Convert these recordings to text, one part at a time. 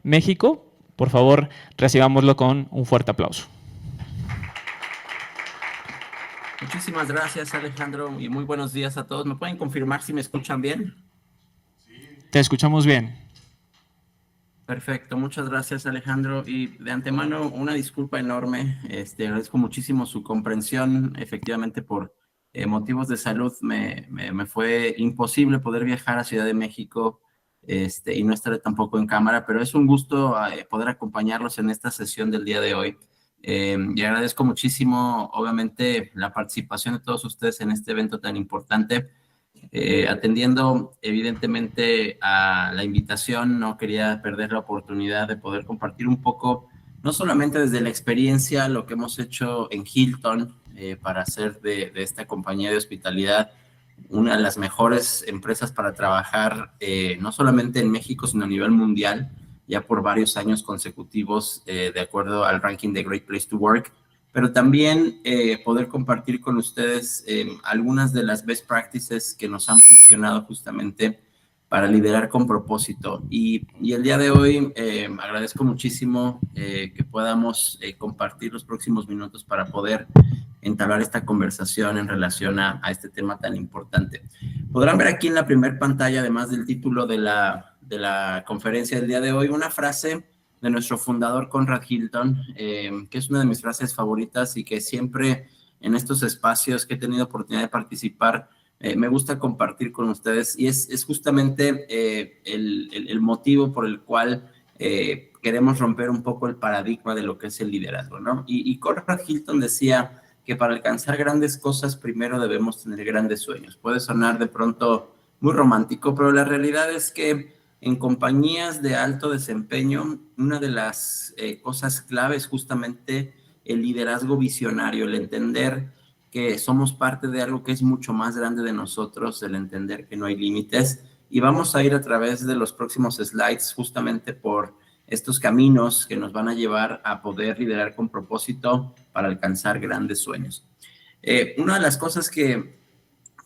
México. Por favor, recibámoslo con un fuerte aplauso. Muchísimas gracias, Alejandro, y muy buenos días a todos. ¿Me pueden confirmar si me escuchan bien? Te escuchamos bien. Perfecto, muchas gracias, Alejandro, y de antemano una disculpa enorme. Agradezco muchísimo su comprensión. Efectivamente, por motivos de salud me fue imposible poder viajar a Ciudad de México, y no estaré tampoco en cámara, pero es un gusto poder acompañarlos en esta sesión del día de hoy. Y agradezco muchísimo, obviamente, la participación de todos ustedes en este evento tan importante. Atendiendo evidentemente a la invitación, no quería perder la oportunidad de poder compartir un poco, no solamente desde la experiencia, lo que hemos hecho en Hilton para hacer de esta compañía de hospitalidad una de las mejores empresas para trabajar, no solamente en México, sino a nivel mundial, ya por varios años consecutivos, de acuerdo al ranking de Great Place to Work, pero también poder compartir con ustedes algunas de las best practices que nos han funcionado justamente para liderar con propósito. Y el día de hoy agradezco muchísimo que podamos compartir los próximos minutos para poder entablar esta conversación en relación a este tema tan importante. Podrán ver aquí en la primera pantalla, además del título de la conferencia del día de hoy, una frase de nuestro fundador Conrad Hilton, que es una de mis frases favoritas y que siempre en estos espacios que he tenido oportunidad de participar, me gusta compartir con ustedes, y es justamente el motivo por el cual queremos romper un poco el paradigma de lo que es el liderazgo, ¿no? Y Conrad Hilton decía que para alcanzar grandes cosas primero debemos tener grandes sueños. Puede sonar de pronto muy romántico, pero la realidad es que en compañías de alto desempeño, una de las cosas clave es justamente el liderazgo visionario, el entender que somos parte de algo que es mucho más grande de nosotros, el entender que no hay límites. Y vamos a ir a través de los próximos slides justamente por estos caminos que nos van a llevar a poder liderar con propósito para alcanzar grandes sueños. Una de las cosas que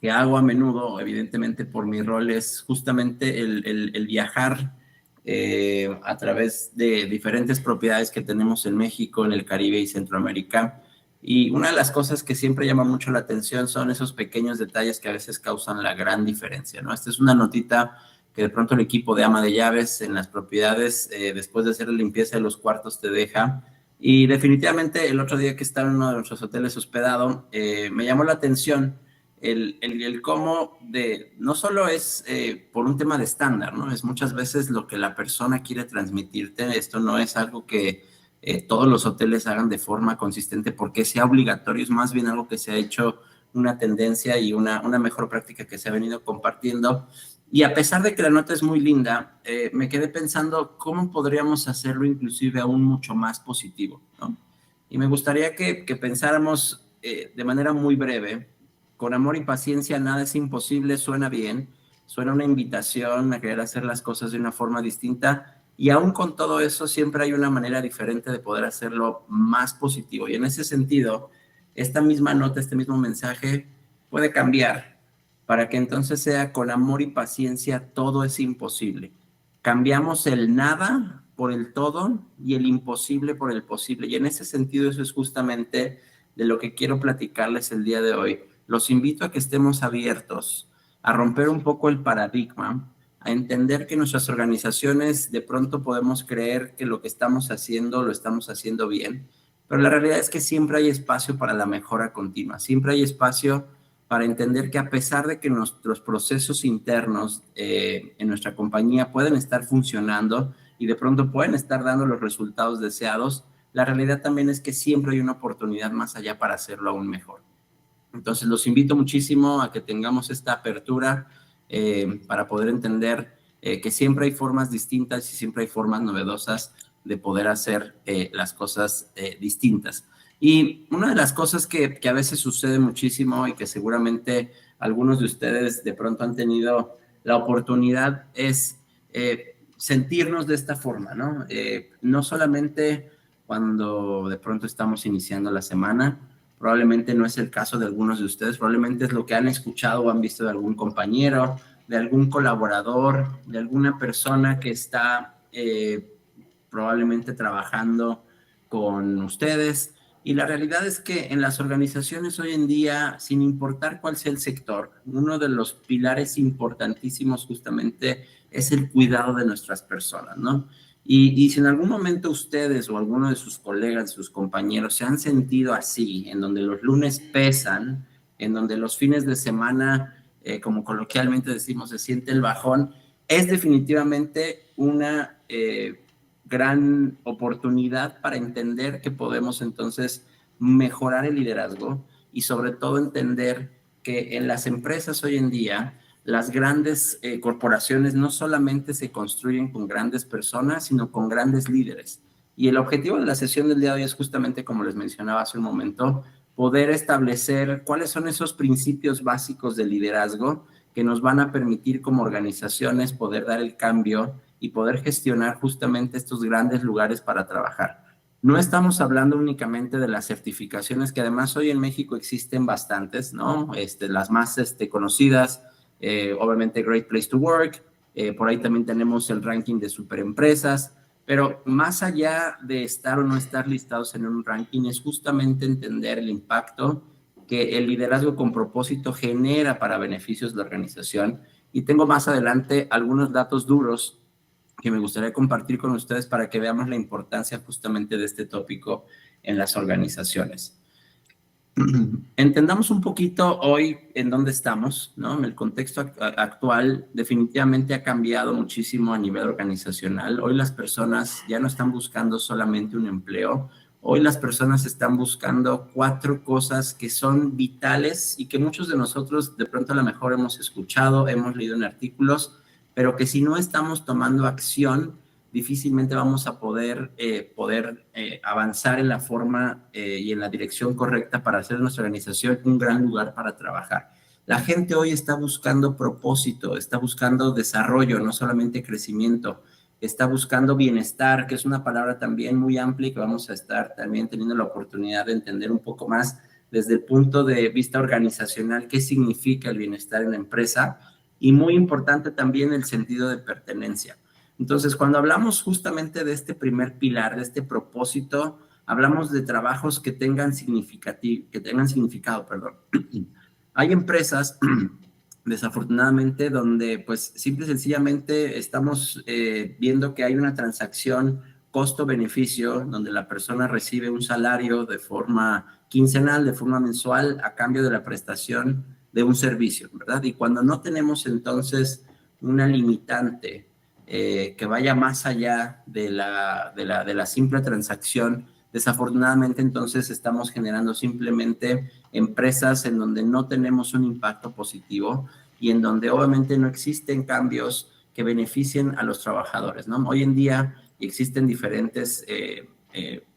hago a menudo, evidentemente por mi rol, es justamente el viajar a través de diferentes propiedades que tenemos en México, en el Caribe y Centroamérica. Y una de las cosas que siempre llama mucho la atención son esos pequeños detalles que a veces causan la gran diferencia, ¿no? Esta es una notita que de pronto el equipo de ama de llaves en las propiedades, después de hacer la limpieza de los cuartos, te deja. Y definitivamente el otro día que estaba en uno de nuestros hoteles hospedado, me llamó la atención el cómo no solo es por un tema de estándar, ¿no? Es muchas veces lo que la persona quiere transmitirte. Esto no es algo que todos los hoteles hagan de forma consistente porque sea obligatorio, es más bien algo que se ha hecho una tendencia y una mejor práctica que se ha venido compartiendo. Y a pesar de que la nota es muy linda, me quedé pensando cómo podríamos hacerlo inclusive aún mucho más positivo, ¿no? Y me gustaría que pensáramos de manera muy breve. Con amor y paciencia nada es imposible, suena bien, suena una invitación a querer hacer las cosas de una forma distinta, y aún con todo eso siempre hay una manera diferente de poder hacerlo más positivo. Y en ese sentido, esta misma nota, este mismo mensaje puede cambiar para que entonces sea con amor y paciencia todo es imposible. Cambiamos el nada por el todo y el imposible por el posible. Y en ese sentido eso es justamente de lo que quiero platicarles el día de hoy. Los invito a que estemos abiertos a romper un poco el paradigma, a entender que nuestras organizaciones de pronto podemos creer que lo que estamos haciendo lo estamos haciendo bien, pero la realidad es que siempre hay espacio para la mejora continua, siempre hay espacio para entender que a pesar de que nuestros procesos internos en nuestra compañía pueden estar funcionando y de pronto pueden estar dando los resultados deseados, la realidad también es que siempre hay una oportunidad más allá para hacerlo aún mejor. Entonces, los invito muchísimo a que tengamos esta apertura para poder entender que siempre hay formas distintas y siempre hay formas novedosas de poder hacer las cosas distintas. Y una de las cosas que a veces sucede muchísimo y que seguramente algunos de ustedes de pronto han tenido la oportunidad es sentirnos de esta forma, ¿no? No solamente cuando de pronto estamos iniciando la semana, probablemente no es el caso de algunos de ustedes, probablemente es lo que han escuchado o han visto de algún compañero, de algún colaborador, de alguna persona que está probablemente trabajando con ustedes. Y la realidad es que en las organizaciones hoy en día, sin importar cuál sea el sector, uno de los pilares importantísimos justamente es el cuidado de nuestras personas, ¿no? Y si en algún momento ustedes o alguno de sus colegas, sus compañeros se han sentido así, en donde los lunes pesan, en donde los fines de semana, como coloquialmente decimos, se siente el bajón, es definitivamente una gran oportunidad para entender que podemos entonces mejorar el liderazgo y sobre todo entender que en las empresas hoy en día las grandes corporaciones no solamente se construyen con grandes personas, sino con grandes líderes. Y el objetivo de la sesión del día de hoy es justamente, como les mencionaba hace un momento, poder establecer cuáles son esos principios básicos de liderazgo que nos van a permitir como organizaciones poder dar el cambio y poder gestionar justamente estos grandes lugares para trabajar. No estamos hablando únicamente de las certificaciones, que además hoy en México existen bastantes, ¿no? Las más conocidas, obviamente Great Place to Work, por ahí también tenemos el ranking de superempresas, pero más allá de estar o no estar listados en un ranking, es justamente entender el impacto que el liderazgo con propósito genera para beneficios de la organización. Y tengo más adelante algunos datos duros que me gustaría compartir con ustedes para que veamos la importancia justamente de este tópico en las organizaciones. Entendamos un poquito hoy en dónde estamos, ¿no? El contexto actual definitivamente ha cambiado muchísimo a nivel organizacional. Hoy las personas ya no están buscando solamente un empleo. Hoy las personas están buscando 4 cosas que son vitales y que muchos de nosotros de pronto a lo mejor hemos escuchado, hemos leído en artículos, pero que si no estamos tomando acción, difícilmente vamos a poder avanzar en la forma y en la dirección correcta para hacer de nuestra organización un gran lugar para trabajar. La gente hoy está buscando propósito, está buscando desarrollo, no solamente crecimiento, está buscando bienestar, que es una palabra también muy amplia y que vamos a estar también teniendo la oportunidad de entender un poco más desde el punto de vista organizacional, qué significa el bienestar en la empresa y muy importante también el sentido de pertenencia. Entonces, cuando hablamos justamente de este primer pilar, de este propósito, hablamos de trabajos que tengan significado, perdón. Hay empresas, desafortunadamente, donde pues simple y sencillamente estamos viendo que hay una transacción costo-beneficio, donde la persona recibe un salario de forma quincenal, de forma mensual, a cambio de la prestación de un servicio, ¿verdad? Y cuando no tenemos entonces una limitante que vaya más allá de la simple transacción, desafortunadamente entonces estamos generando simplemente empresas en donde no tenemos un impacto positivo y en donde obviamente no existen cambios que beneficien a los trabajadores, ¿no? Hoy en día existen diferentes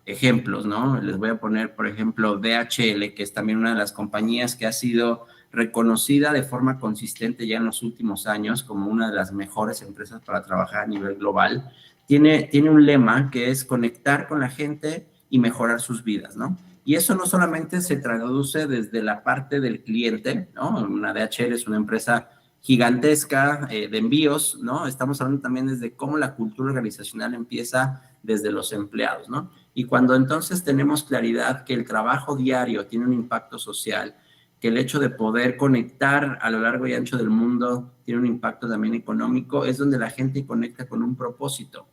ejemplos, ¿no? Les voy a poner, por ejemplo, DHL, que es también una de las compañías que ha sido reconocida de forma consistente ya en los últimos años como una de las mejores empresas para trabajar a nivel global. Tiene un lema que es conectar con la gente y mejorar sus vidas, ¿no? Y eso no solamente se traduce desde la parte del cliente, ¿no? Una DHL es una empresa gigantesca de envíos, ¿no? Estamos hablando también desde cómo la cultura organizacional empieza desde los empleados, ¿no? Y cuando entonces tenemos claridad que el trabajo diario tiene un impacto social, que el hecho de poder conectar a lo largo y ancho del mundo tiene un impacto también económico, es donde la gente conecta con un propósito.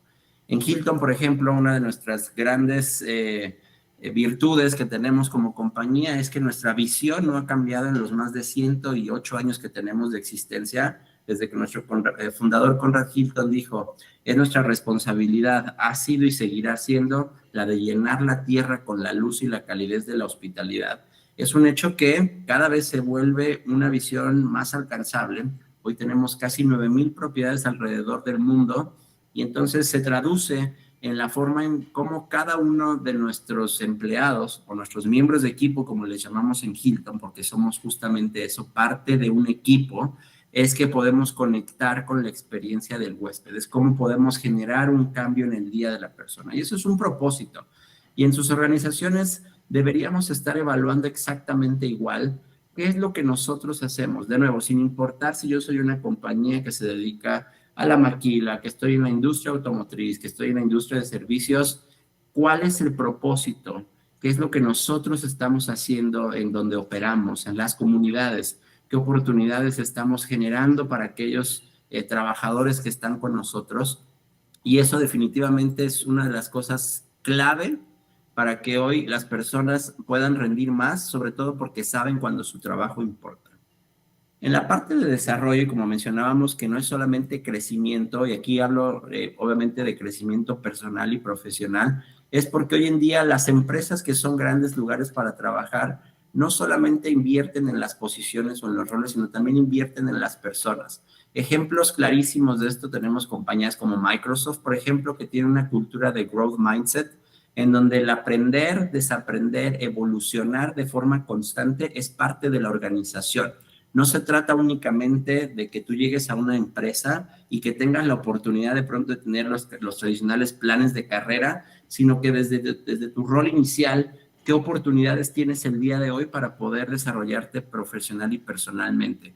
En Hilton, por ejemplo, una de nuestras grandes virtudes que tenemos como compañía es que nuestra visión no ha cambiado en los más de 108 años que tenemos de existencia, desde que nuestro fundador Conrad Hilton dijo, es nuestra responsabilidad, ha sido y seguirá siendo la de llenar la tierra con la luz y la calidez de la hospitalidad. Es un hecho que cada vez se vuelve una visión más alcanzable. Hoy tenemos casi 9,000 propiedades alrededor del mundo y entonces se traduce en la forma en cómo cada uno de nuestros empleados o nuestros miembros de equipo, como les llamamos en Hilton, porque somos justamente eso, parte de un equipo, es que podemos conectar con la experiencia del huésped, es cómo podemos generar un cambio en el día de la persona. Y eso es un propósito. Y en sus organizaciones deberíamos estar evaluando exactamente igual qué es lo que nosotros hacemos. De nuevo, sin importar si yo soy una compañía que se dedica a la maquila, que estoy en la industria automotriz, que estoy en la industria de servicios, ¿cuál es el propósito? ¿Qué es lo que nosotros estamos haciendo en donde operamos, en las comunidades? ¿Qué oportunidades estamos generando para aquellos trabajadores que están con nosotros? Y eso definitivamente es una de las cosas clave para que hoy las personas puedan rendir más, sobre todo porque saben cuando su trabajo importa. En la parte de desarrollo, como mencionábamos, que no es solamente crecimiento, y aquí hablo obviamente de crecimiento personal y profesional, es porque hoy en día las empresas que son grandes lugares para trabajar no solamente invierten en las posiciones o en los roles, sino también invierten en las personas. Ejemplos clarísimos de esto tenemos compañías como Microsoft, por ejemplo, que tiene una cultura de growth mindset, en donde el aprender, desaprender, evolucionar de forma constante es parte de la organización. No se trata únicamente de que tú llegues a una empresa y que tengas la oportunidad de pronto de tener los tradicionales planes de carrera, sino que desde tu rol inicial, ¿qué oportunidades tienes el día de hoy para poder desarrollarte profesional y personalmente?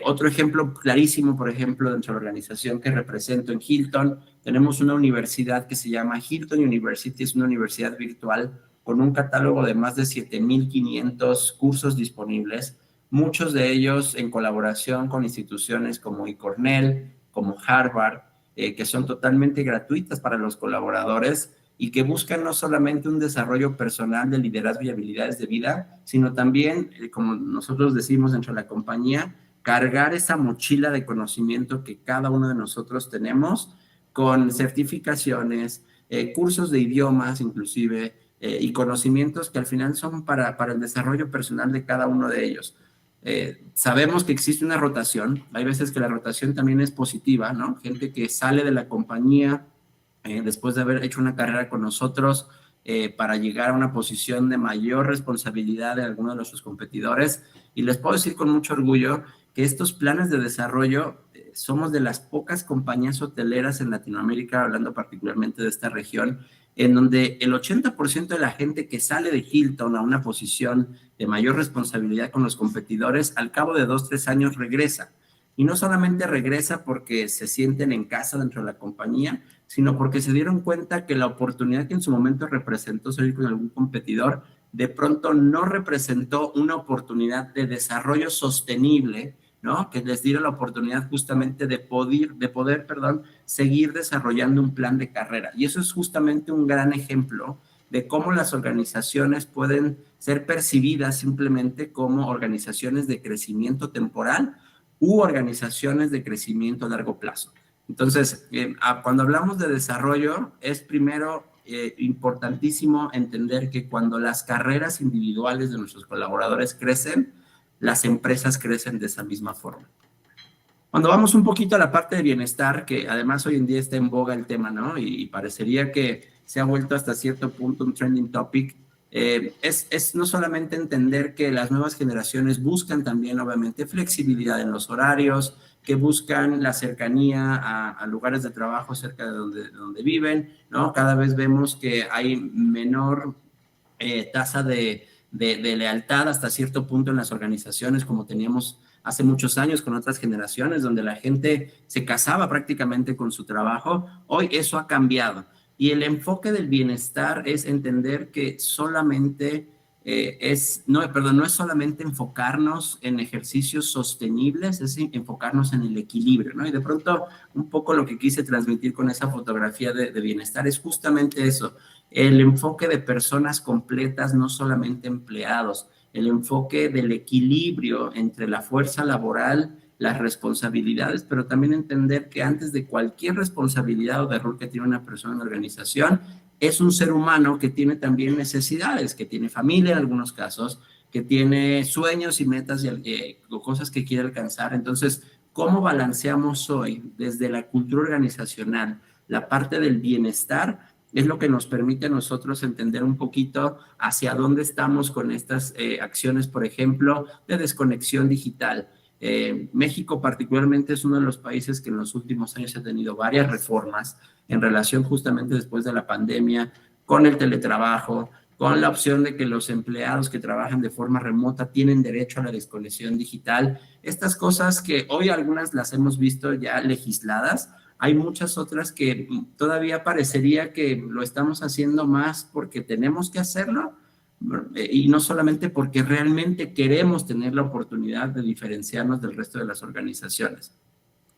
Otro ejemplo clarísimo, por ejemplo, dentro de la organización que represento en Hilton, tenemos una universidad que se llama Hilton University, es una universidad virtual con un catálogo de más de 7,500 cursos disponibles, muchos de ellos en colaboración con instituciones como Cornell, como Harvard, que son totalmente gratuitas para los colaboradores y que buscan no solamente un desarrollo personal de liderazgo y habilidades de vida, sino también, como nosotros decimos dentro de la compañía, cargar esa mochila de conocimiento que cada uno de nosotros tenemos con certificaciones, cursos de idiomas inclusive, y conocimientos que al final son para el desarrollo personal de cada uno de ellos. Sabemos que existe una rotación, hay veces que la rotación también es positiva, ¿no? Gente que sale de la compañía después de haber hecho una carrera con nosotros para llegar a una posición de mayor responsabilidad de alguno de nuestros competidores. Y les puedo decir con mucho orgullo que estos planes de desarrollo somos de las pocas compañías hoteleras en Latinoamérica, hablando particularmente de esta región, en donde el 80% de la gente que sale de Hilton a una posición de mayor responsabilidad con los competidores, al cabo de 2, 3 años regresa. Y no solamente regresa porque se sienten en casa dentro de la compañía, sino porque se dieron cuenta que la oportunidad que en su momento representó salir con algún competidor, de pronto no representó una oportunidad de desarrollo sostenible, ¿no? Que les diera la oportunidad justamente de poder, seguir desarrollando un plan de carrera. Y eso es justamente un gran ejemplo de cómo las organizaciones pueden ser percibidas simplemente como organizaciones de crecimiento temporal u organizaciones de crecimiento a largo plazo. Entonces, cuando hablamos de desarrollo, es primero importantísimo entender que cuando las carreras individuales de nuestros colaboradores crecen, las empresas crecen de esa misma forma. Cuando vamos un poquito a la parte de bienestar, que además hoy en día está en boga el tema, ¿no? Y parecería que se ha vuelto hasta cierto punto un trending topic, es no solamente entender que las nuevas generaciones buscan también, obviamente, flexibilidad en los horarios, que buscan la cercanía a lugares de trabajo cerca de donde viven, ¿no? Cada vez vemos que hay menor tasa de lealtad hasta cierto punto en las organizaciones, como teníamos hace muchos años con otras generaciones, donde la gente se casaba prácticamente con su trabajo. Hoy eso ha cambiado. Y el enfoque del bienestar es entender que solamente no es solamente enfocarnos en ejercicios sostenibles, es enfocarnos en el equilibrio, ¿no? Y de pronto un poco lo que quise transmitir con esa fotografía de bienestar es justamente eso, el enfoque de personas completas, no solamente empleados, el enfoque del equilibrio entre la fuerza laboral, las responsabilidades, pero también entender que antes de cualquier responsabilidad o de rol que tiene una persona en la organización, es un ser humano que tiene también necesidades, que tiene familia en algunos casos, que tiene sueños y metas o cosas que quiere alcanzar. Entonces, ¿cómo balanceamos hoy desde la cultura organizacional la parte del bienestar? Es lo que nos permite a nosotros entender un poquito hacia dónde estamos con estas acciones, por ejemplo, de desconexión digital. México particularmente es uno de los países que en los últimos años ha tenido varias reformas en relación justamente después de la pandemia, con el teletrabajo, con la opción de que los empleados que trabajan de forma remota tienen derecho a la desconexión digital. Estas cosas que hoy algunas las hemos visto ya legisladas, hay muchas otras que todavía parecería que lo estamos haciendo más porque tenemos que hacerlo y no solamente porque realmente queremos tener la oportunidad de diferenciarnos del resto de las organizaciones.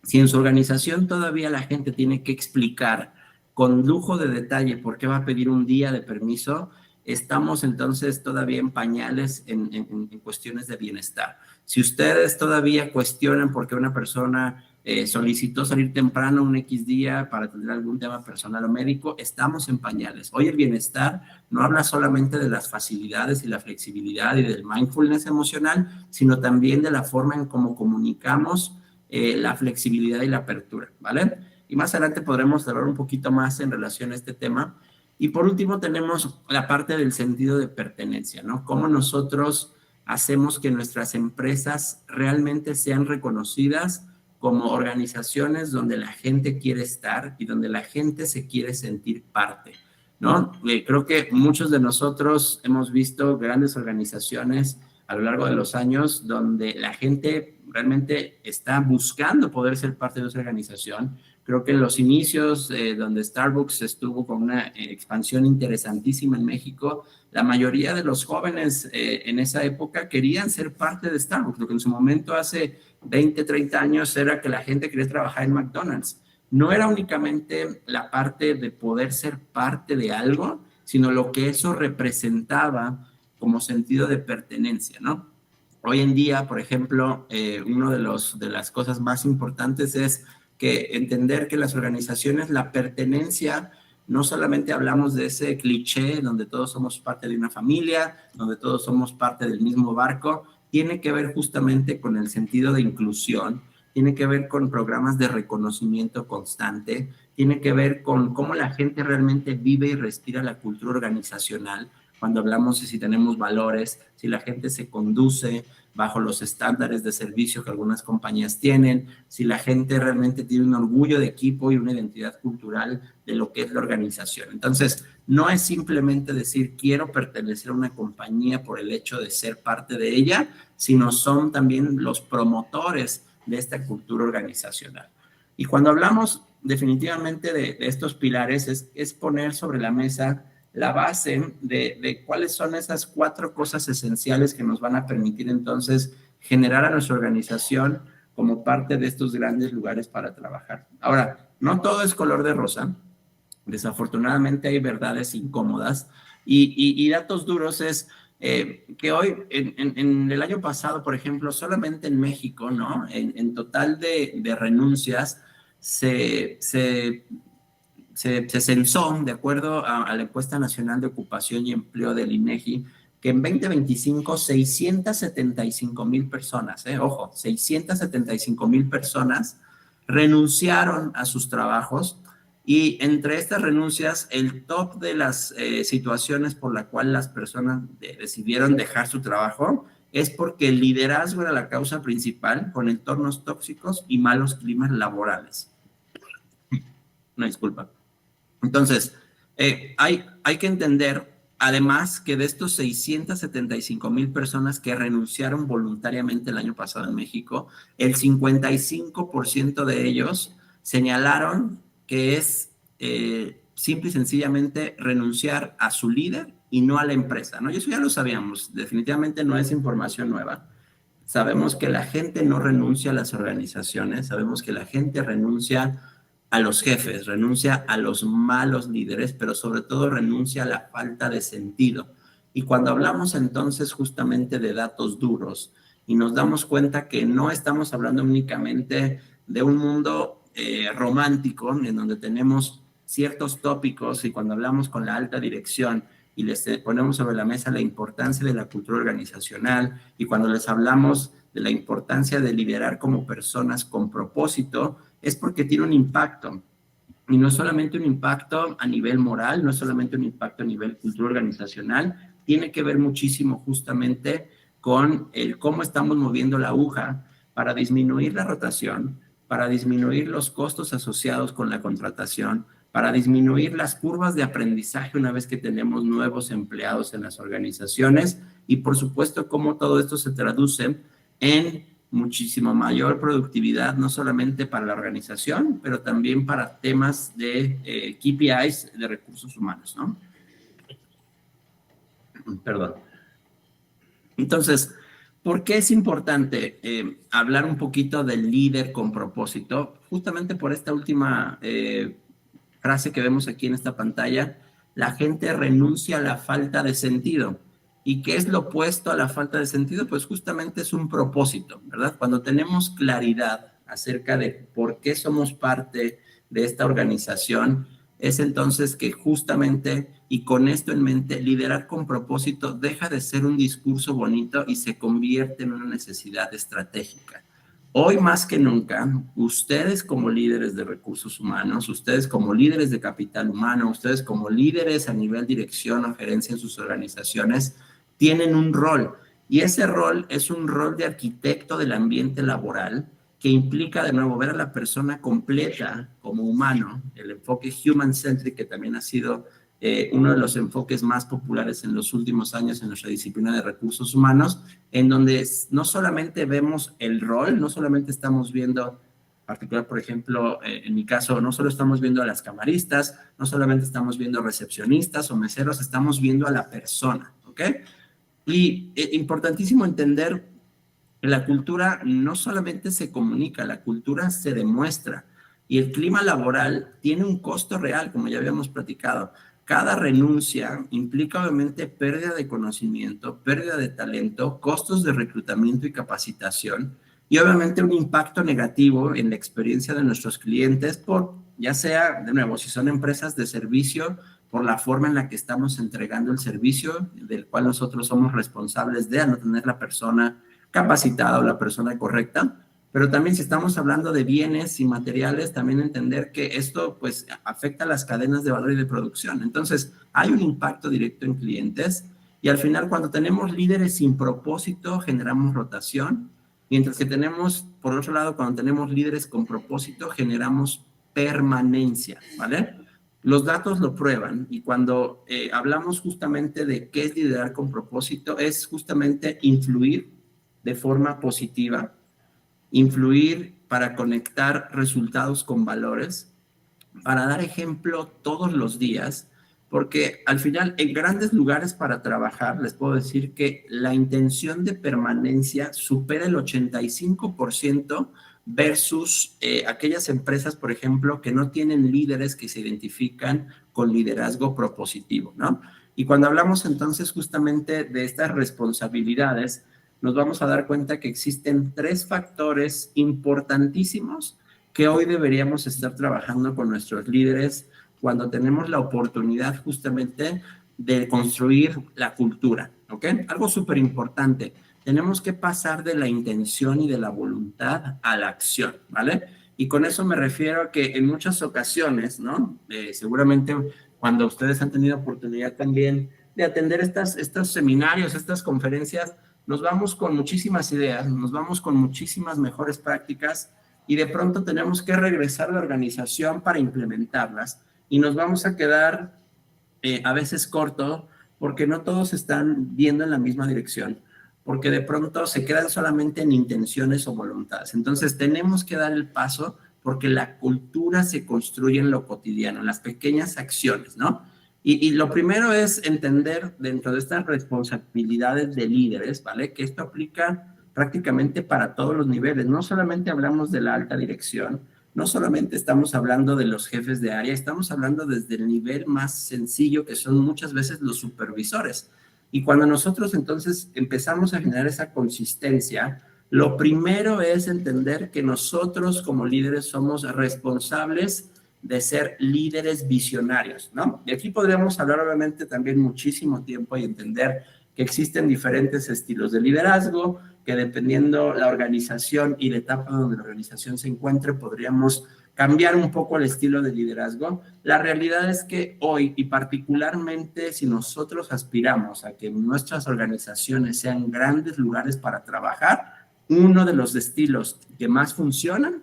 Si en su organización todavía la gente tiene que explicar con lujo de detalle por qué va a pedir un día de permiso, estamos entonces todavía en pañales en cuestiones de bienestar. Si ustedes todavía cuestionan por qué una persona solicitó salir temprano un X día para tener algún tema personal o médico, estamos en pañales. Hoy el bienestar no habla solamente de las facilidades y la flexibilidad y del mindfulness emocional, sino también de la forma en cómo comunicamos la flexibilidad y la apertura, ¿vale? Y más adelante podremos hablar un poquito más en relación a este tema. Y por último tenemos la parte del sentido de pertenencia, ¿no? Cómo nosotros hacemos que nuestras empresas realmente sean reconocidas como organizaciones donde la gente quiere estar y donde la gente se quiere sentir parte, ¿no? Creo que muchos de nosotros hemos visto grandes organizaciones a lo largo de los años donde la gente realmente está buscando poder ser parte de esa organización. Creo que en los inicios, donde Starbucks estuvo con una expansión interesantísima en México, la mayoría de los jóvenes en esa época querían ser parte de Starbucks, lo que en su momento hace 20, 30 años era que la gente quería trabajar en McDonald's. No era únicamente la parte de poder ser parte de algo, sino lo que eso representaba como sentido de pertenencia, ¿no? Hoy en día, por ejemplo, una de las cosas más importantes es que entender que las organizaciones, la pertenencia, no solamente hablamos de ese cliché donde todos somos parte de una familia, donde todos somos parte del mismo barco, tiene que ver justamente con el sentido de inclusión, tiene que ver con programas de reconocimiento constante, tiene que ver con cómo la gente realmente vive y respira la cultura organizacional, cuando hablamos de si tenemos valores, si la gente se conduce bajo los estándares de servicio que algunas compañías tienen, si la gente realmente tiene un orgullo de equipo y una identidad cultural de lo que es la organización. Entonces, no es simplemente decir quiero pertenecer a una compañía por el hecho de ser parte de ella, sino son también los promotores de esta cultura organizacional. Y cuando hablamos definitivamente de estos pilares, es poner sobre la mesa la base de cuáles son esas 4 cosas esenciales que nos van a permitir entonces generar a nuestra organización como parte de estos grandes lugares para trabajar. Ahora, no todo es color de rosa. Desafortunadamente hay verdades incómodas y datos duros es que hoy, en el año pasado, por ejemplo, solamente en México, ¿no? En total de renuncias se censó, de acuerdo a la encuesta nacional de ocupación y empleo del INEGI, que en 2025 675,000 personas, ojo, 675,000 personas renunciaron a sus trabajos y entre estas renuncias, el top de las situaciones por la cual las personas decidieron dejar su trabajo es porque el liderazgo era la causa principal con entornos tóxicos y malos climas laborales. Una disculpa. Entonces, hay que entender, además, que de estos 675,000 personas que renunciaron voluntariamente el año pasado en México, el 55% de ellos señalaron que es simple y sencillamente renunciar a su líder y no a la empresa, ¿no? Y eso ya lo sabíamos, definitivamente no es información nueva. Sabemos que la gente no renuncia a las organizaciones, sabemos que la gente renuncia a los jefes, renuncia a los malos líderes, pero sobre todo renuncia a la falta de sentido. Y cuando hablamos entonces justamente de datos duros y nos damos cuenta que no estamos hablando únicamente de un mundo romántico en donde tenemos ciertos tópicos y cuando hablamos con la alta dirección y les ponemos sobre la mesa la importancia de la cultura organizacional y cuando les hablamos de la importancia de liderar como personas con propósito, es porque tiene un impacto. Y no es solamente un impacto a nivel moral, no es solamente un impacto a nivel cultura organizacional, tiene que ver muchísimo justamente con el cómo estamos moviendo la aguja para disminuir la rotación, para disminuir los costos asociados con la contratación, para disminuir las curvas de aprendizaje una vez que tenemos nuevos empleados en las organizaciones y, por supuesto, cómo todo esto se traduce en muchísimo mayor productividad, no solamente para la organización, pero también para temas de KPIs de recursos humanos, ¿no? Perdón. Entonces, ¿por qué es importante hablar un poquito del líder con propósito? Justamente por esta última frase que vemos aquí en esta pantalla, la gente renuncia a la falta de sentido. ¿Y qué es lo opuesto a la falta de sentido? Pues justamente es un propósito, ¿verdad? Cuando tenemos claridad acerca de por qué somos parte de esta organización, es entonces que justamente, y con esto en mente, liderar con propósito deja de ser un discurso bonito y se convierte en una necesidad estratégica. Hoy más que nunca, ustedes como líderes de recursos humanos, ustedes como líderes de capital humano, ustedes como líderes a nivel dirección o gerencia en sus organizaciones, tienen un rol. Y ese rol es un rol de arquitecto del ambiente laboral que implica de nuevo ver a la persona completa como humano, el enfoque human-centric que también ha sido uno de los enfoques más populares en los últimos años en nuestra disciplina de recursos humanos, en donde no solamente vemos el rol, no solamente estamos viendo, en particular, por ejemplo, en mi caso, no solo estamos viendo a las camaristas, no solamente estamos viendo recepcionistas o meseros, estamos viendo a la persona, ¿ok? Y importantísimo entender que la cultura no solamente se comunica, la cultura se demuestra. Y el clima laboral tiene un costo real, como ya habíamos platicado. Cada renuncia implica obviamente pérdida de conocimiento, pérdida de talento, costos de reclutamiento y capacitación, y obviamente un impacto negativo en la experiencia de nuestros clientes por, ya sea, de nuevo, si son empresas de servicio, por la forma en la que estamos entregando el servicio, del cual nosotros somos responsables de no tener la persona capacitada o la persona correcta, pero también si estamos hablando de bienes y materiales, también entender que esto pues afecta a las cadenas de valor y de producción. Entonces, hay un impacto directo en clientes y al final cuando tenemos líderes sin propósito, generamos rotación, mientras que tenemos, por otro lado, cuando tenemos líderes con propósito, generamos permanencia, ¿vale? Los datos lo prueban y cuando hablamos justamente de qué es liderar con propósito, es justamente influir de forma positiva, influir para conectar resultados con valores, para dar ejemplo todos los días, porque al final en grandes lugares para trabajar les puedo decir que la intención de permanencia supera el 85% versus aquellas empresas, por ejemplo, que no tienen líderes que se identifican con liderazgo propositivo, ¿no? Y cuando hablamos entonces justamente de estas responsabilidades, nos vamos a dar cuenta que existen 3 factores importantísimos que hoy deberíamos estar trabajando con nuestros líderes cuando tenemos la oportunidad justamente de construir la cultura, ¿ok? Algo súper importante, tenemos que pasar de la intención y de la voluntad a la acción, ¿vale? Y con eso me refiero a que en muchas ocasiones, ¿no? Seguramente cuando ustedes han tenido oportunidad también de atender estos seminarios, estas conferencias, nos vamos con muchísimas ideas, nos vamos con muchísimas mejores prácticas y de pronto tenemos que regresar a la organización para implementarlas y nos vamos a quedar a veces corto porque no todos están viendo en la misma dirección, porque de pronto se quedan solamente en intenciones o voluntades. Entonces tenemos que dar el paso porque la cultura se construye en lo cotidiano, en las pequeñas acciones, ¿no? Y lo primero es entender dentro de estas responsabilidades de líderes, ¿vale? Que esto aplica prácticamente para todos los niveles. No solamente hablamos de la alta dirección, no solamente estamos hablando de los jefes de área, estamos hablando desde el nivel más sencillo, que son muchas veces los supervisores. Y cuando nosotros entonces empezamos a generar esa consistencia, lo primero es entender que nosotros como líderes somos responsables de ser líderes visionarios, ¿no? Y aquí podríamos hablar obviamente también muchísimo tiempo y entender que existen diferentes estilos de liderazgo, que dependiendo la organización y la etapa donde la organización se encuentre, podríamos cambiar un poco el estilo de liderazgo. La realidad es que hoy, y particularmente si nosotros aspiramos a que nuestras organizaciones sean grandes lugares para trabajar, uno de los estilos que más funcionan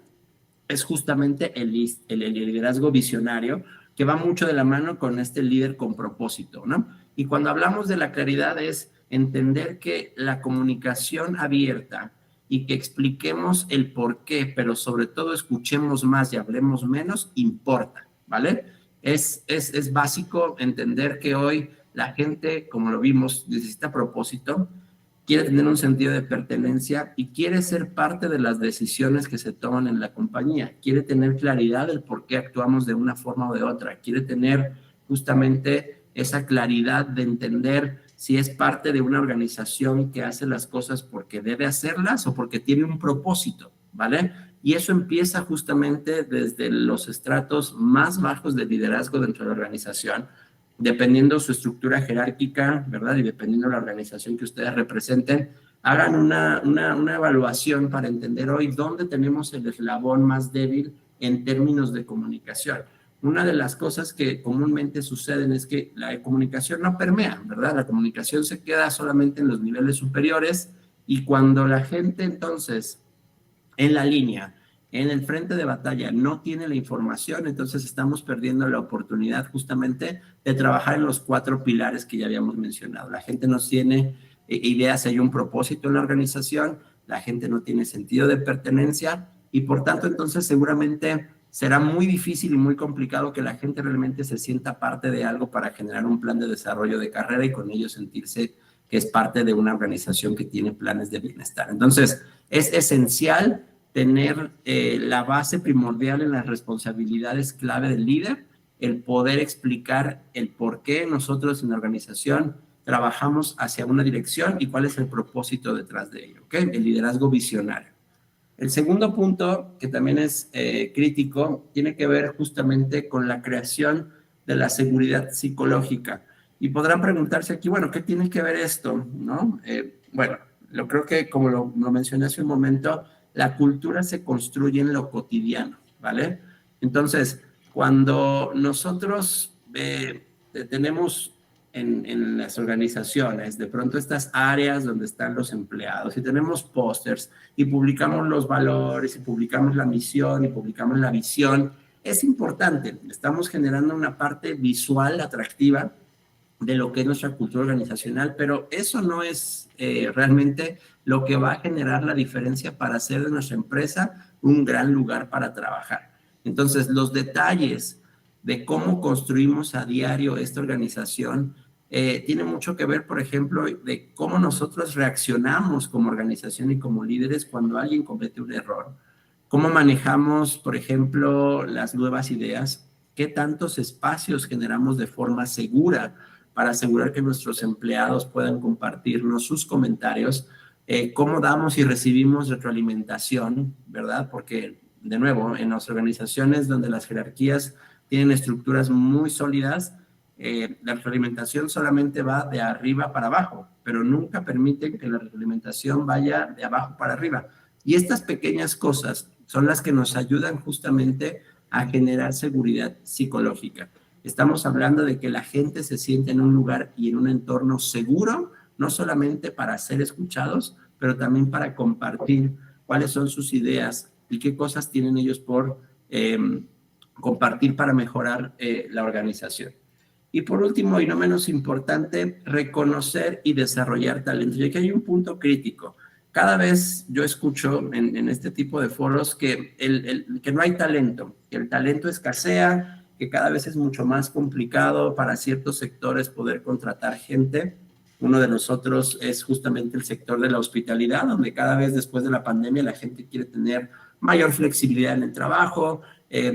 es justamente el liderazgo visionario, que va mucho de la mano con este líder con propósito, ¿no? Y cuando hablamos de la claridad es entender que la comunicación abierta y que expliquemos el por qué, pero sobre todo escuchemos más y hablemos menos, importa, ¿vale? Es básico entender que hoy la gente, como lo vimos, necesita propósito, quiere tener un sentido de pertenencia y quiere ser parte de las decisiones que se toman en la compañía. Quiere tener claridad del por qué actuamos de una forma o de otra. Quiere tener justamente esa claridad de entender si es parte de una organización que hace las cosas porque debe hacerlas o porque tiene un propósito, ¿vale? Y eso empieza justamente desde los estratos más bajos de liderazgo dentro de la organización, dependiendo su estructura jerárquica, ¿verdad? Y dependiendo la organización que ustedes representen, hagan una evaluación para entender hoy dónde tenemos el eslabón más débil en términos de comunicación. Una de las cosas que comúnmente suceden es que la comunicación no permea, ¿verdad? La comunicación se queda solamente en los niveles superiores y cuando la gente entonces en la línea, en el frente de batalla, no tiene la información, entonces estamos perdiendo la oportunidad justamente de trabajar en los 4 pilares que ya habíamos mencionado. La gente no tiene ideas, hay un propósito en la organización, la gente no tiene sentido de pertenencia y por tanto entonces seguramente será muy difícil y muy complicado que la gente realmente se sienta parte de algo para generar un plan de desarrollo de carrera y con ello sentirse que es parte de una organización que tiene planes de bienestar. Entonces, es esencial tener la base primordial en las responsabilidades clave del líder, el poder explicar el por qué nosotros en la organización trabajamos hacia una dirección y cuál es el propósito detrás de ello, ¿ok? El liderazgo visionario. El segundo punto, que también es crítico, tiene que ver justamente con la creación de la seguridad psicológica. Y podrán preguntarse aquí, bueno, ¿qué tiene que ver esto? ¿No? Bueno, yo creo que como lo mencioné hace un momento, la cultura se construye en lo cotidiano, ¿vale? Entonces, cuando nosotros tenemos en las organizaciones, de pronto estas áreas donde están los empleados y tenemos pósters y publicamos los valores y publicamos la misión y publicamos la visión, es importante, estamos generando una parte visual atractiva de lo que es nuestra cultura organizacional, pero eso no es realmente lo que va a generar la diferencia para hacer de nuestra empresa un gran lugar para trabajar. Entonces, los detalles de cómo construimos a diario esta organización tiene mucho que ver, por ejemplo, de cómo nosotros reaccionamos como organización y como líderes cuando alguien comete un error. Cómo manejamos, por ejemplo, las nuevas ideas, qué tantos espacios generamos de forma segura para asegurar que nuestros empleados puedan compartirnos sus comentarios, cómo damos y recibimos retroalimentación, ¿verdad? Porque, de nuevo, en las organizaciones donde las jerarquías tienen estructuras muy sólidas, la retroalimentación solamente va de arriba para abajo, pero nunca permiten que la retroalimentación vaya de abajo para arriba. Y estas pequeñas cosas son las que nos ayudan justamente a generar seguridad psicológica. Estamos hablando de que la gente se siente en un lugar y en un entorno seguro, no solamente para ser escuchados, pero también para compartir cuáles son sus ideas y qué cosas tienen ellos por compartir para mejorar la organización. Y por último, y no menos importante, reconocer y desarrollar talento. Y aquí hay un punto crítico. Cada vez yo escucho en este tipo de foros que no hay talento, que el talento escasea, que cada vez es mucho más complicado para ciertos sectores poder contratar gente. Uno de nosotros es justamente el sector de la hospitalidad, donde cada vez después de la pandemia la gente quiere tener mayor flexibilidad en el trabajo,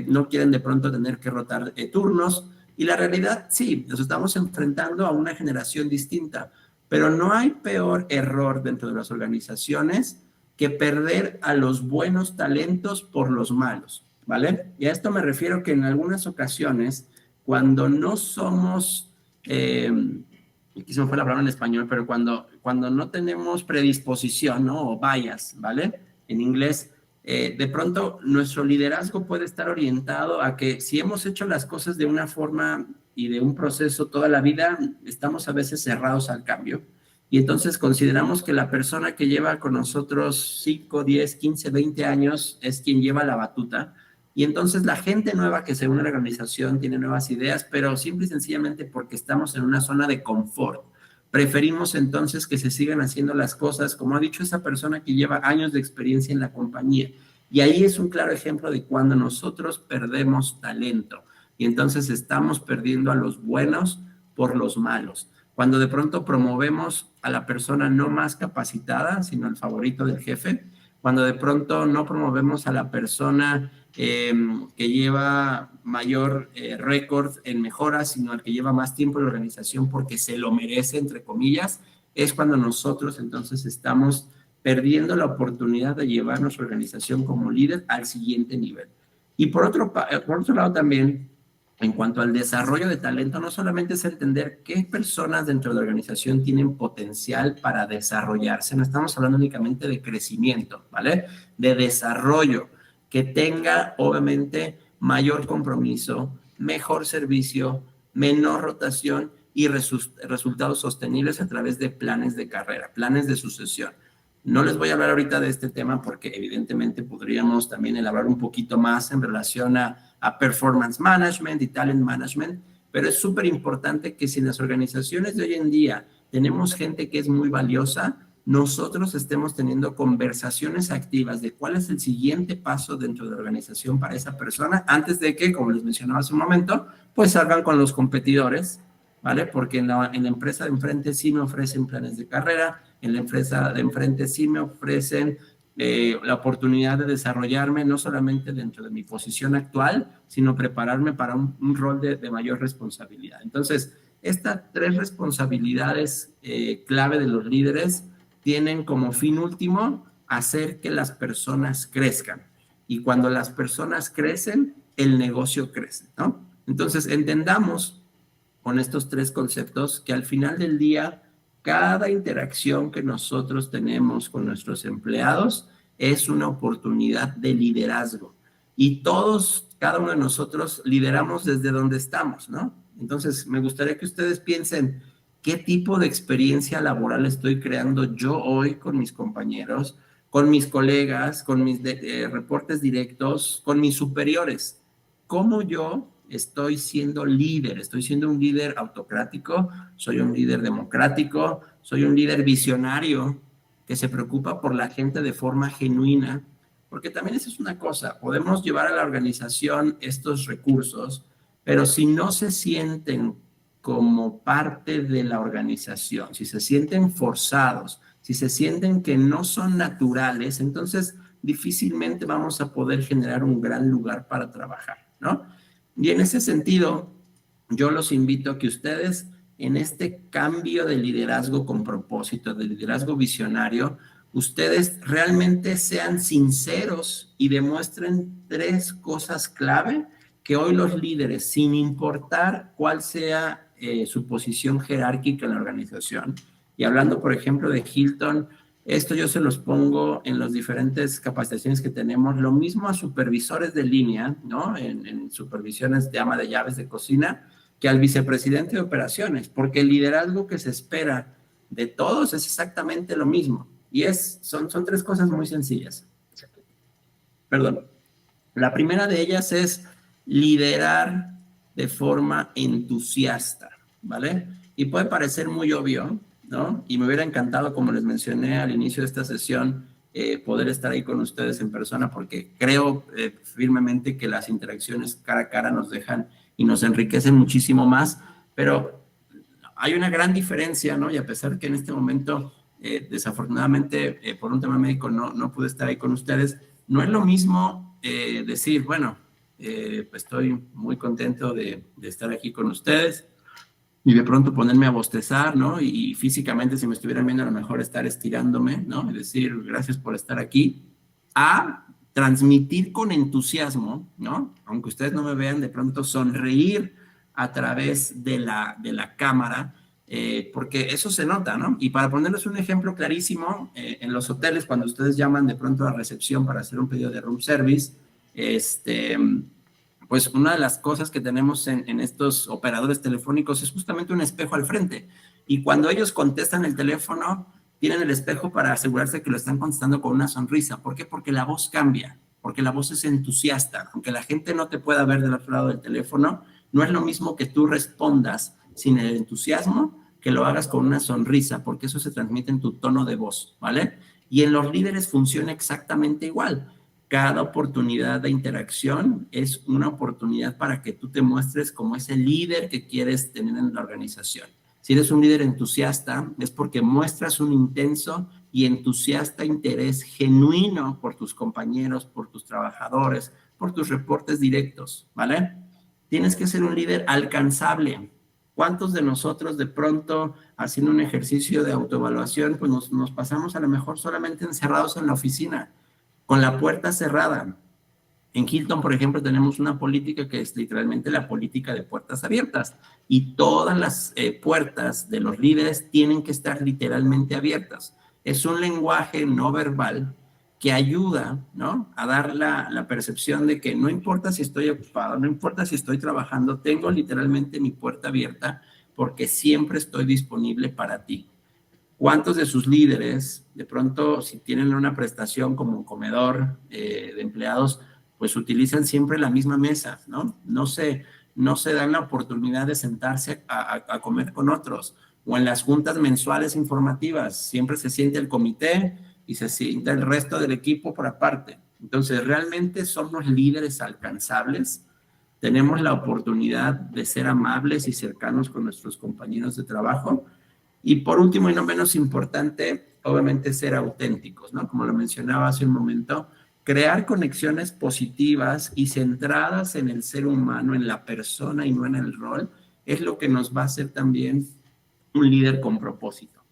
no quieren de pronto tener que rotar turnos. Y la realidad, sí, nos estamos enfrentando a una generación distinta, pero no hay peor error dentro de las organizaciones que perder a los buenos talentos por los malos, ¿vale? Y a esto me refiero que en algunas ocasiones, cuando no somos, aquí se me fue la palabra en español, pero cuando no tenemos predisposición, ¿no? O bias, ¿vale? En inglés, de pronto nuestro liderazgo puede estar orientado a que si hemos hecho las cosas de una forma y de un proceso toda la vida, estamos a veces cerrados al cambio. Y entonces consideramos que la persona que lleva con nosotros 5, 10, 15, 20 años es quien lleva la batuta Y entonces la gente nueva que se une a la organización tiene nuevas ideas, pero simple y sencillamente porque estamos en una zona de confort. Preferimos entonces que se sigan haciendo las cosas, como ha dicho esa persona que lleva años de experiencia en la compañía. Y ahí es un claro ejemplo de cuando nosotros perdemos talento. Y entonces estamos perdiendo a los buenos por los malos. Cuando de pronto promovemos a la persona no más capacitada, sino el favorito del jefe, cuando de pronto no promovemos a la persona que lleva mayor récord en mejoras, sino al que lleva más tiempo en la organización porque se lo merece, entre comillas, es cuando nosotros entonces estamos perdiendo la oportunidad de llevar nuestra organización como líder al siguiente nivel. Y por otro lado también, en cuanto al desarrollo de talento, no solamente es entender qué personas dentro de la organización tienen potencial para desarrollarse, no estamos hablando únicamente de crecimiento, ¿vale? De desarrollo, que tenga obviamente mayor compromiso, mejor servicio, menor rotación y resultados sostenibles a través de planes de carrera, planes de sucesión. No les voy a hablar ahorita de este tema porque evidentemente podríamos también elaborar un poquito más en relación a performance management y talent management, pero es súper importante que si en las organizaciones de hoy en día tenemos gente que es muy valiosa, nosotros estemos teniendo conversaciones activas de cuál es el siguiente paso dentro de la organización para esa persona antes de que, como les mencionaba hace un momento, pues salgan con los competidores, ¿vale? Porque en la empresa de enfrente sí me ofrecen planes de carrera, en la empresa de enfrente sí me ofrecen la oportunidad de desarrollarme no solamente dentro de mi posición actual, sino prepararme para un rol de mayor responsabilidad. Entonces, estas 3 responsabilidades clave de los líderes tienen como fin último hacer que las personas crezcan. Y cuando las personas crecen, el negocio crece, ¿no? Entonces, entendamos con estos 3 conceptos que al final del día, cada interacción que nosotros tenemos con nuestros empleados es una oportunidad de liderazgo. Y todos, cada uno de nosotros, lideramos desde donde estamos, ¿no? Entonces, me gustaría que ustedes piensen, ¿qué tipo de experiencia laboral estoy creando yo hoy con mis compañeros, con mis colegas, con mis reportes directos, con mis superiores? ¿Cómo yo estoy siendo líder? ¿Estoy siendo un líder autocrático? ¿Soy un líder democrático? ¿Soy un líder visionario que se preocupa por la gente de forma genuina? Porque también esa es una cosa, podemos llevar a la organización estos recursos, pero si no se sienten como parte de la organización, si se sienten forzados, si se sienten que no son naturales, entonces difícilmente vamos a poder generar un gran lugar para trabajar, ¿no? Y en ese sentido, yo los invito a que ustedes en este cambio de liderazgo con propósito, de liderazgo visionario, ustedes realmente sean sinceros y demuestren 3 cosas clave que hoy los líderes, sin importar cuál sea su posición jerárquica en la organización, y hablando, por ejemplo, de Hilton, esto yo se los pongo en las diferentes capacitaciones que tenemos, lo mismo a supervisores de línea, ¿no? En supervisiones de ama de llaves de cocina, que al vicepresidente de operaciones, porque el liderazgo que se espera de todos es exactamente lo mismo. Y son 3 cosas muy sencillas. Perdón. La primera de ellas es liderar de forma entusiasta, ¿vale? Y puede parecer muy obvio, ¿no? Y me hubiera encantado, como les mencioné al inicio de esta sesión, poder estar ahí con ustedes en persona porque creo firmemente que las interacciones cara a cara nos dejan y nos enriquecen muchísimo más, pero hay una gran diferencia, ¿no? Y a pesar que en este momento, desafortunadamente, por un tema médico no pude estar ahí con ustedes, no es lo mismo decir, bueno, pues estoy muy contento de estar aquí con ustedes y de pronto ponerme a bostezar, ¿no? Y físicamente, si me estuvieran viendo, a lo mejor estar estirándome, ¿no? Y decir, gracias por estar aquí, a transmitir con entusiasmo, ¿no? Aunque ustedes no me vean, de pronto sonreír a través de la cámara, porque eso se nota, ¿no? Y para ponerles un ejemplo clarísimo, en los hoteles, cuando ustedes llaman de pronto a recepción para hacer un pedido de room service, pues una de las cosas que tenemos en estos operadores telefónicos es justamente un espejo al frente. Y cuando ellos contestan el teléfono, tienen el espejo para asegurarse que lo están contestando con una sonrisa. ¿Por qué? Porque la voz cambia. porque la voz es entusiasta. Aunque la gente no te pueda ver del otro lado del teléfono, no es lo mismo que tú respondas sin el entusiasmo que lo hagas con una sonrisa, porque eso se transmite en tu tono de voz, ¿vale? Y en los líderes funciona exactamente igual. Cada oportunidad de interacción es una oportunidad para que tú te muestres como ese líder que quieres tener en la organización. Si eres un líder entusiasta, es porque muestras un intenso y entusiasta interés genuino por tus compañeros, por tus trabajadores, por tus reportes directos, ¿vale? Tienes que ser un líder alcanzable. ¿Cuántos de nosotros de pronto, haciendo un ejercicio de autoevaluación, pues nos pasamos a lo mejor solamente encerrados en la oficina, con la puerta cerrada? En Hilton, por ejemplo, tenemos una política que es literalmente la política de puertas abiertas y todas las puertas de los líderes tienen que estar literalmente abiertas. Es un lenguaje no verbal que ayuda, ¿no?, a dar la percepción de que no importa si estoy ocupado, no importa si estoy trabajando, tengo literalmente mi puerta abierta porque siempre estoy disponible para ti. ¿Cuántos de sus líderes, de pronto, si tienen una prestación como un comedor de empleados, pues utilizan siempre la misma mesa, ¿no? No se dan la oportunidad de sentarse a comer con otros. O en las juntas mensuales informativas, siempre se siente el comité y se sienta el resto del equipo por aparte. Entonces, realmente somos líderes alcanzables. Tenemos la oportunidad de ser amables y cercanos con nuestros compañeros de trabajo. Y por último y no menos importante, obviamente ser auténticos, ¿no? Como lo mencionaba hace un momento, crear conexiones positivas y centradas en el ser humano, en la persona y no en el rol, es lo que nos va a hacer también un líder con propósito.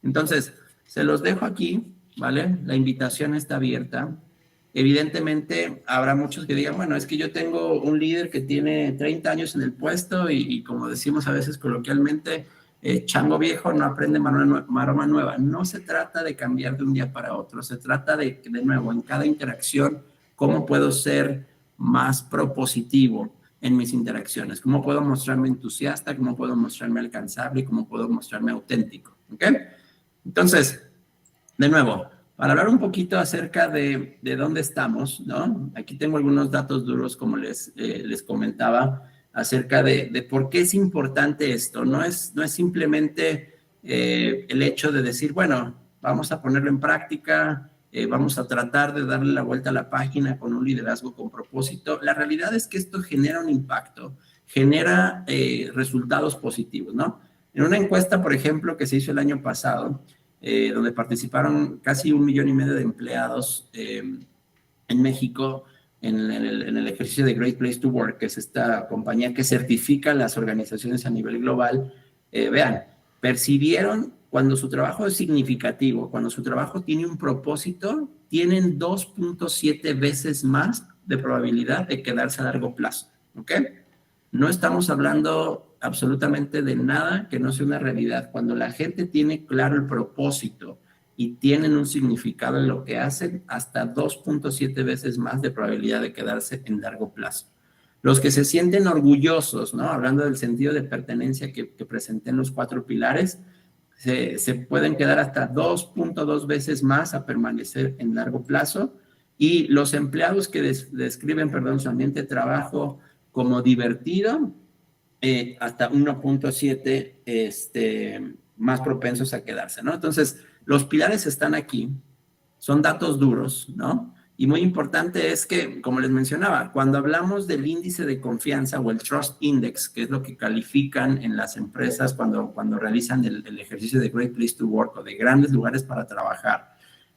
Entonces, se los dejo aquí, ¿vale? La invitación está abierta. Evidentemente, habrá muchos que digan, bueno, es que yo tengo un líder que tiene 30 años en el puesto y como decimos a veces coloquialmente, chango viejo no aprende maroma nueva. No se trata de cambiar de un día para otro, se trata de nuevo, en cada interacción, cómo puedo ser más propositivo en mis interacciones, cómo puedo mostrarme entusiasta, cómo puedo mostrarme alcanzable y cómo puedo mostrarme auténtico, ¿ok? Entonces, de nuevo, para hablar un poquito acerca de dónde estamos, ¿no? Aquí tengo algunos datos duros, como les comentaba, acerca de por qué es importante esto. No es simplemente el hecho de decir, bueno, vamos a ponerlo en práctica, vamos a tratar de darle la vuelta a la página con un liderazgo con propósito. La realidad es que esto genera un impacto, genera resultados positivos, ¿no? En una encuesta, por ejemplo, que se hizo el año pasado, donde participaron casi 1,5 millones de empleados en México en el ejercicio de Great Place to Work, que es esta compañía que certifica las organizaciones a nivel global. Vean, percibieron cuando su trabajo es significativo, cuando su trabajo tiene un propósito, tienen 2.7 veces más de probabilidad de quedarse a largo plazo, ¿ok? No estamos hablando absolutamente de nada que no sea una realidad. Cuando la gente tiene claro el propósito y tienen un significado en lo que hacen, hasta 2.7 veces más de probabilidad de quedarse en largo plazo. Los que se sienten orgullosos, ¿no? Hablando del sentido de pertenencia que presenté en los 4 pilares, se pueden quedar hasta 2.2 veces más a permanecer en largo plazo. Y los empleados que describen, su ambiente de trabajo como divertido, hasta 1.7 más propensos a quedarse, ¿no? Entonces, los pilares están aquí, son datos duros, ¿no? Y muy importante es que, como les mencionaba, cuando hablamos del índice de confianza o el Trust Index, que es lo que califican en las empresas cuando realizan el ejercicio de Great Place to Work o de grandes lugares para trabajar,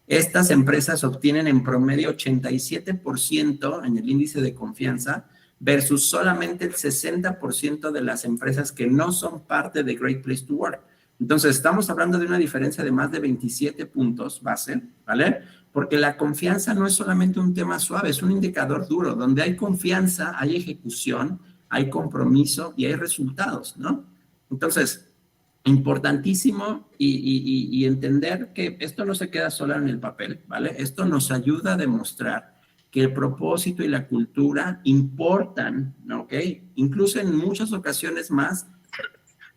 estas empresas obtienen en promedio 87% en el índice de confianza versus solamente el 60% de las empresas que no son parte de Great Place to Work. Entonces, estamos hablando de una diferencia de más de 27 puntos base, ¿vale? Porque la confianza no es solamente un tema suave, es un indicador duro. Donde hay confianza, hay ejecución, hay compromiso y hay resultados, ¿no? Entonces, importantísimo y entender que esto no se queda solo en el papel, ¿vale? Esto nos ayuda a demostrar que el propósito y la cultura importan, ¿ok? Incluso en muchas ocasiones más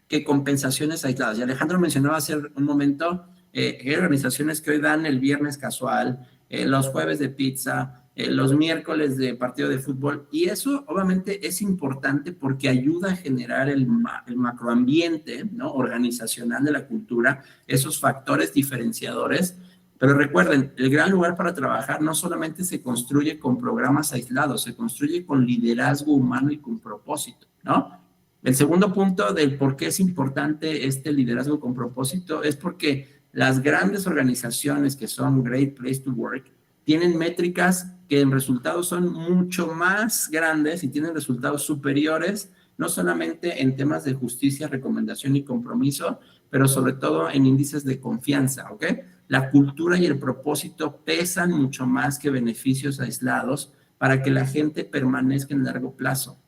que compensaciones aisladas. Y Alejandro mencionaba hace un momento hay organizaciones que hoy dan el viernes casual, los jueves de pizza, los miércoles de partido de fútbol, y eso obviamente es importante porque ayuda a generar el macroambiente, ¿no?, organizacional de la cultura, esos factores diferenciadores. Pero recuerden, el gran lugar para trabajar no solamente se construye con programas aislados, se construye con liderazgo humano y con propósito, ¿no? El segundo punto del por qué es importante este liderazgo con propósito es porque las grandes organizaciones que son Great Place to Work tienen métricas que en resultados son mucho más grandes y tienen resultados superiores, no solamente en temas de justicia, recomendación y compromiso, pero sobre todo en índices de confianza, ¿ok? La cultura y el propósito pesan mucho más que beneficios aislados para que la gente permanezca en largo plazo.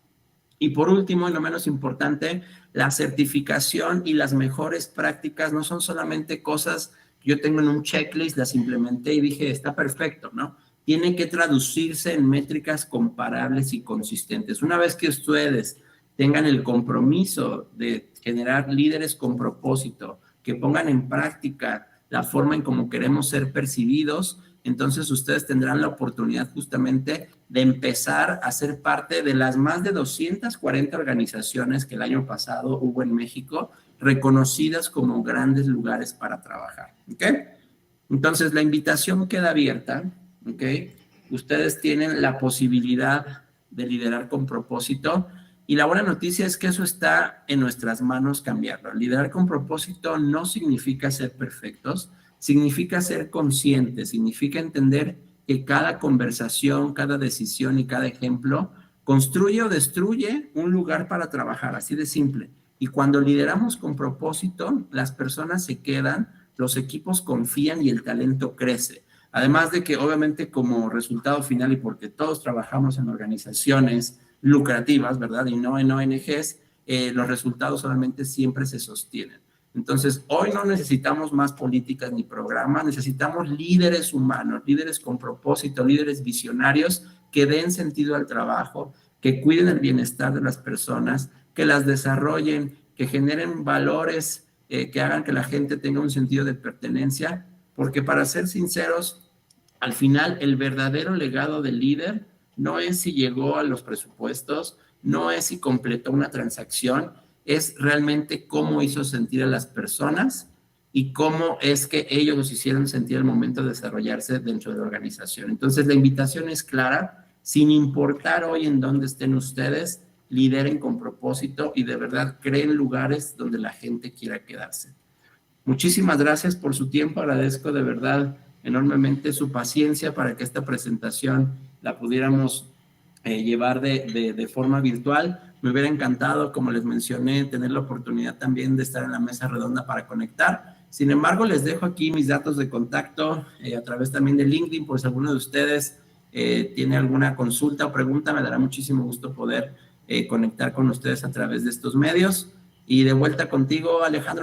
Y por último, y no menos importante, la certificación y las mejores prácticas no son solamente cosas que yo tengo en un checklist, las implementé y dije, está perfecto, ¿no? Tienen que traducirse en métricas comparables y consistentes. Una vez que ustedes tengan el compromiso de generar líderes con propósito, que pongan en práctica la forma en cómo queremos ser percibidos, entonces ustedes tendrán la oportunidad justamente de empezar a ser parte de las más de 240 organizaciones que el año pasado hubo en México, reconocidas como grandes lugares para trabajar, ¿ok? Entonces la invitación queda abierta, ¿ok? Ustedes tienen la posibilidad de liderar con propósito y la buena noticia es que eso está en nuestras manos cambiarlo. Liderar con propósito no significa ser perfectos, significa ser conscientes, significa entender que cada conversación, cada decisión y cada ejemplo construye o destruye un lugar para trabajar, así de simple. Y cuando lideramos con propósito, las personas se quedan, los equipos confían y el talento crece. Además de que obviamente como resultado final y porque todos trabajamos en organizaciones lucrativas, ¿verdad? Y no en ONGs, los resultados solamente siempre se sostienen. Entonces, hoy no necesitamos más políticas ni programas, necesitamos líderes humanos, líderes con propósito, líderes visionarios que den sentido al trabajo, que cuiden el bienestar de las personas, que las desarrollen, que generen valores, que hagan que la gente tenga un sentido de pertenencia, porque para ser sinceros, al final el verdadero legado del líder no es si llegó a los presupuestos, no es si completó una transacción, es realmente cómo hizo sentir a las personas y cómo es que ellos los hicieron sentir al momento de desarrollarse dentro de la organización. Entonces, la invitación es clara, sin importar hoy en dónde estén ustedes, lideren con propósito y de verdad creen lugares donde la gente quiera quedarse. Muchísimas gracias por su tiempo, agradezco de verdad enormemente su paciencia para que esta presentación la pudiéramos llevar de forma virtual. Me hubiera encantado, como les mencioné, tener la oportunidad también de estar en la mesa redonda para conectar. Sin embargo, les dejo aquí mis datos de contacto a través también de LinkedIn, por si alguno de ustedes tiene alguna consulta o pregunta, me dará muchísimo gusto poder conectar con ustedes a través de estos medios. Y de vuelta contigo, Alejandro.